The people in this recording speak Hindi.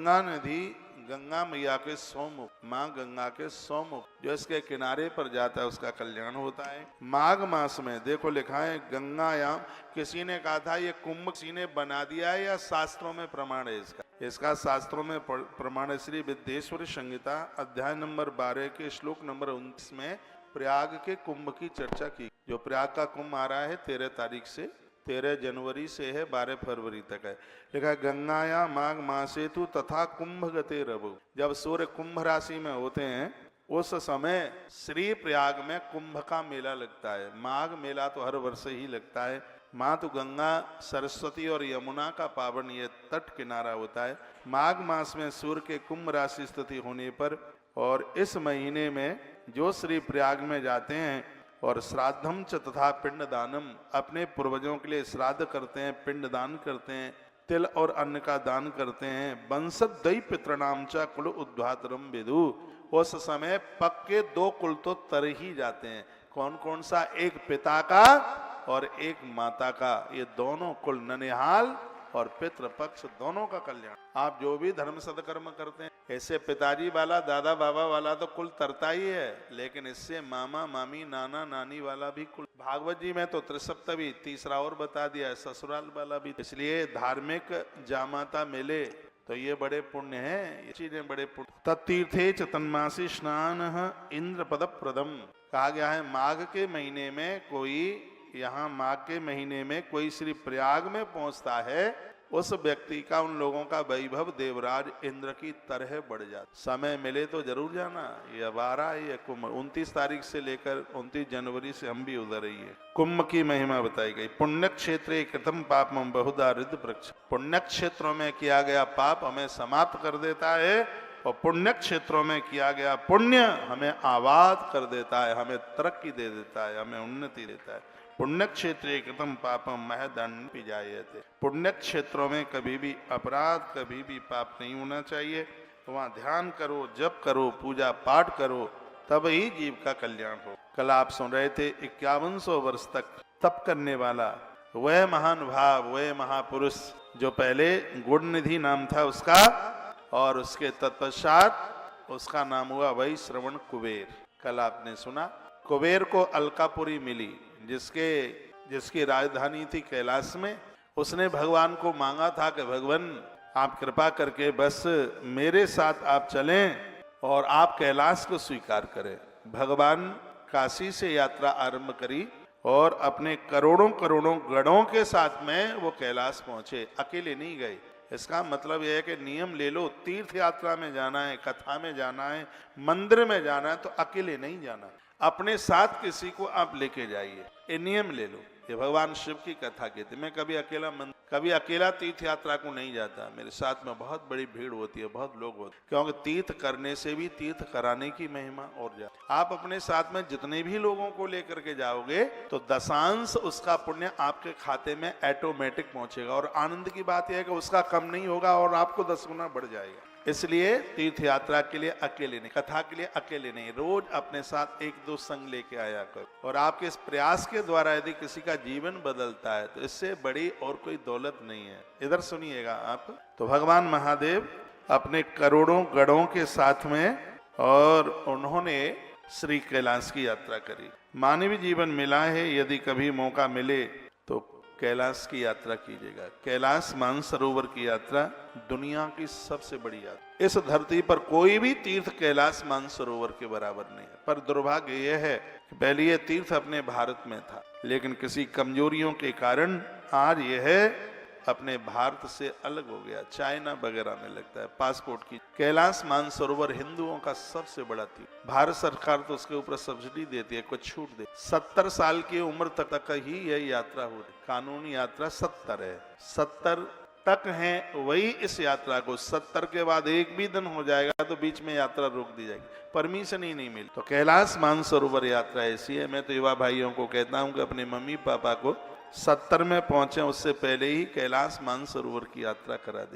गंगा नदी गंगा मैया के सौमुख, माँ गंगा के सौमुख जो इसके किनारे पर जाता है उसका कल्याण होता है। माघ मास में देखो लिखा है गंगायाम, किसी ने कहा था ये कुंभ किसी ने बना दिया है या शास्त्रों में प्रमाण है इसका शास्त्रों में प्रमाण है। श्री विद्येश्वर संहिता अध्याय नंबर 12 के श्लोक नंबर 29 में प्रयाग के कुंभ की चर्चा की। जो प्रयाग का कुंभ आ रहा है 13 तारीख से, 13 जनवरी से है, 12 फरवरी तक है। लिखा गंगाया माघ मासे तु तथा कुंभ गते रवु। जब सूर्य कुंभ राशि में होते हैं उस समय श्री प्रयाग में कुंभ का मेला लगता है। माघ मेला तो हर वर्ष ही लगता है। माँ तो गंगा सरस्वती और यमुना का पावन ये तट किनारा होता है। माघ मास में सूर्य के कुंभ राशि स्थिति होने पर और इस महीने में जो श्री प्रयाग में जाते हैं और श्राद्धम च तथा पिंडदानम, अपने पूर्वजों के लिए श्राद्ध करते हैं, पिंडदान करते हैं, तिल और अन्न का दान करते हैं। वंशद दई पितृणाम च कुल उद्धातरम विदु। उस समय पक्के 2 कुल तो तर ही जाते हैं। कौन कौन सा? एक पिता का और एक माता का, ये दोनों कुल ननिहाल और पितृपक्ष दोनों का कल्याण। आप जो भी धर्म सदकर्म करते हैं, ऐसे पिताजी वाला दादा बाबा वाला तो कुल तरता ही है, लेकिन इससे मामा मामी नाना नानी वाला भी कुल। भागवत जी में तो त्रिसप्तमी, तीसरा और बता दिया है, ससुराल वाला भी। इसलिए धार्मिक जामाता मिले तो ये बड़े पुण्य हैं, ये चीजें बड़े पुण्य। तत्तीर्थे च तन्मासी स्नान इंद्र पद प्रदम। कहा गया है माघ के महीने में कोई, यहाँ माघ के महीने में कोई श्री प्रयाग में पहुंचता है, उस व्यक्ति का, उन लोगों का वैभव देवराज इंद्र की तरह बढ़ जाता। समय मिले तो जरूर जाना। ये अब आ रहा है ये कुंभ, 29 तारीख से लेकर 29 जनवरी से हम भी उधर ही है। कुंभ की महिमा बताई गई। पुण्य क्षेत्र कृतम पापम बहुधा रिद्ध वृक्ष। पुण्य क्षेत्रों में किया गया पाप हमें समाप्त कर देता है और पुण्य क्षेत्रों में किया गया पुण्य हमें आबाद कर देता है, हमें तरक्की दे देता है, हमें उन्नति देता है। पुण्य क्षेत्र कृतम पापम महदंड पिजायते। पुण्य क्षेत्रों में कभी भी अपराध, कभी भी पाप नहीं होना चाहिए। वहाँ ध्यान करो, जप करो, पूजा पाठ करो, तब ही जीव का कल्याण हो। कल आप सुन रहे थे 5100 वर्ष तक तप करने वाला वह महान भाव, वह महापुरुष जो पहले गुण निधि नाम था उसका, और उसके तत्पश्चात उसका नाम हुआ वही श्रवण कुबेर। कल आपने सुना कुबेर को अलकापुरी मिली, जिसकी राजधानी थी कैलाश में। उसने भगवान को मांगा था कि भगवान आप कृपा करके बस मेरे साथ आप चलें और आप कैलाश को स्वीकार करें। भगवान काशी से यात्रा आरंभ करी और अपने करोड़ों करोड़ों गणों के साथ में वो कैलाश पहुंचे, अकेले नहीं गए। इसका मतलब यह है कि नियम ले लो, तीर्थ यात्रा में जाना है, कथा में जाना है, मंदिर में जाना है तो अकेले नहीं जाना, अपने साथ किसी को आप लेके जाइए। ये नियम ले लो। ये भगवान शिव की कथा कहते। मैं कभी अकेला तीर्थ यात्रा को नहीं जाता, मेरे साथ में बहुत बड़ी भीड़ होती है, बहुत लोग होते हैं, क्योंकि तीर्थ करने से भी तीर्थ कराने की महिमा और ज्यादा। आप अपने साथ में जितने भी लोगों को लेकर के जाओगे तो दशांश उसका पुण्य आपके खाते में ऑटोमेटिक पहुंचेगा। और आनंद की बात यह है कि उसका कम नहीं होगा और आपको 10 गुना बढ़ जाएगा। इसलिए तीर्थ यात्रा के लिए अकेले नहीं, कथा के लिए अकेले नहीं, रोज अपने साथ 1-2 संग लेके आया करो। और आपके इस प्रयास के द्वारा यदि किसी का जीवन बदलता है तो इससे बड़ी और कोई दौलत नहीं है। इधर सुनिएगा आप। तो भगवान महादेव अपने करोड़ों गणों के साथ में, और उन्होंने श्री कैलाश की यात्रा करी। मानवीय जीवन मिला है, यदि कभी मौका मिले तो कैलाश की यात्रा कीजिएगा। कैलाश मानसरोवर की यात्रा दुनिया की सबसे बड़ी यात्रा। इस धरती पर कोई भी तीर्थ कैलाश मानसरोवर के बराबर नहीं है। पर दुर्भाग्य यह है कि पहले यह तीर्थ अपने भारत में था, लेकिन किसी कमजोरियों के कारण आज यह अपने भारत से अलग हो गया, चाइना वगैरह में लगता है पासपोर्ट की। कैलाश मानसरोवर हिंदुओं का सबसे बड़ा तीर्थ। भारत सरकार तो उसके ऊपर सब्सिडी देती है, कुछ छूट दे। 70 साल की उम्र तक ही यह यात्रा हो रही। कानूनी यात्रा 70 है, 70 तक है वही इस यात्रा को। 70 के बाद एक भी दिन हो जाएगा तो बीच में यात्रा रोक दी जाएगी, परमिशन ही नहीं मिली। तो कैलाश मानसरोवर यात्रा ऐसी है। मैं तो युवा भाइयों को कहता हूँ कि अपने मम्मी पापा को 70 में पहुंचे उससे पहले ही कैलाश मानसरोवर की यात्रा करा दी।